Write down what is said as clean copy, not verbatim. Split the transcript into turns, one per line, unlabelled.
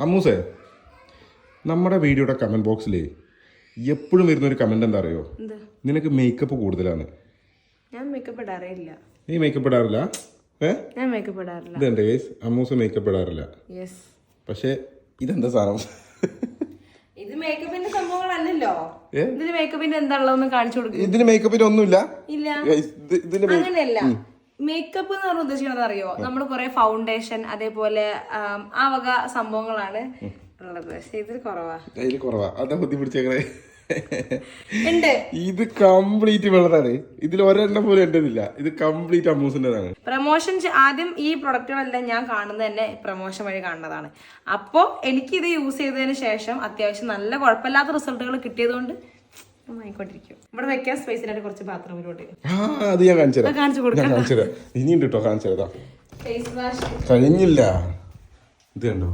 അമ്മൂസേ, നമ്മുടെ വീഡിയോയുടെ കമന്റ് ബോക്സിലേ എപ്പോഴും വരുന്നൊരു കമന്റ് എന്താ അറിയോ? നിനക്ക് മേക്കപ്പ് കൂടുതലാണ്.
ഞാൻ മേക്കപ്പ് ഇടാറില്ല.
നീ മേക്കപ്പ് ഇടാറില്ല?
ഞാൻ മേക്കപ്പ് ഇടാറില്ല.
ഇതെന്റെ കേസ്, അമ്മൂസ് മേക്കപ്പ് ഇടാറില്ല. പക്ഷെ ഇതെന്താ സാധനം?
ഇത് മേക്കപ്പിന്റെ സംഭവങ്ങളല്ലല്ലോ. ഇതിന് മേക്കപ്പിന്റെ എന്താണെന്ന് കാണിച്ചു കൊടുക്കും.
ഇതിന് മേക്കപ്പിന് ഒന്നുമില്ല.
ഇല്ല, അങ്ങനെയല്ല. മേക്കപ്പ് എന്ന് പറഞ്ഞ ഉദ്ദേശിക്കുന്നത് അറിയോ? നമ്മൾ കുറെ ഫൗണ്ടേഷൻ അതേപോലെ ആ വക സംഭവങ്ങളാണ് ഉള്ളത്. പക്ഷെ ഇതിൽ കുറവാ.
അതാ ബുദ്ധി പിടിച്ചേക്കണേ.
ഉണ്ട്.
ഇത് കംപ്ലീറ്റ് വെള്ളതാണ്. ഇതിൽ ഒരെണ്ണം പോലും എന്റേതില്ല. ഇത് കംപ്ലീറ്റ് അമ്മൂസിന്റേതാണ്.
പ്രൊമോഷൻ ആദ്യം ഈ പ്രൊഡക്റ്റുകളെല്ലാം ഞാൻ കാണുന്നത് തന്നെ പ്രൊമോഷൻ വഴി കാണുന്നതാണ്. അപ്പോൾ എനിക്ക് ഇത് യൂസ് ചെയ്തതിന് ശേഷം അത്യാവശ്യം നല്ല കുഴപ്പമില്ലാത്ത റിസൾട്ടുകൾ കിട്ടിയതുകൊണ്ട് വാങ്ങിക്കൊണ്ടിരിക്കും. ഇവിടെ വെക്കാൻ സ്പേസിനായിട്ട് കുറച്ച് പാത്രത്തിലോട്ട്
അത് ഞാൻ കാണിച്ചു കൊടുക്കാം. ഇനിയുണ്ട് കേട്ടോ, കാണിച്ചു തരാം.
ഫേസ് വാഷ്
കഴിഞ്ഞില്ല. ഇത് കണ്ടോ?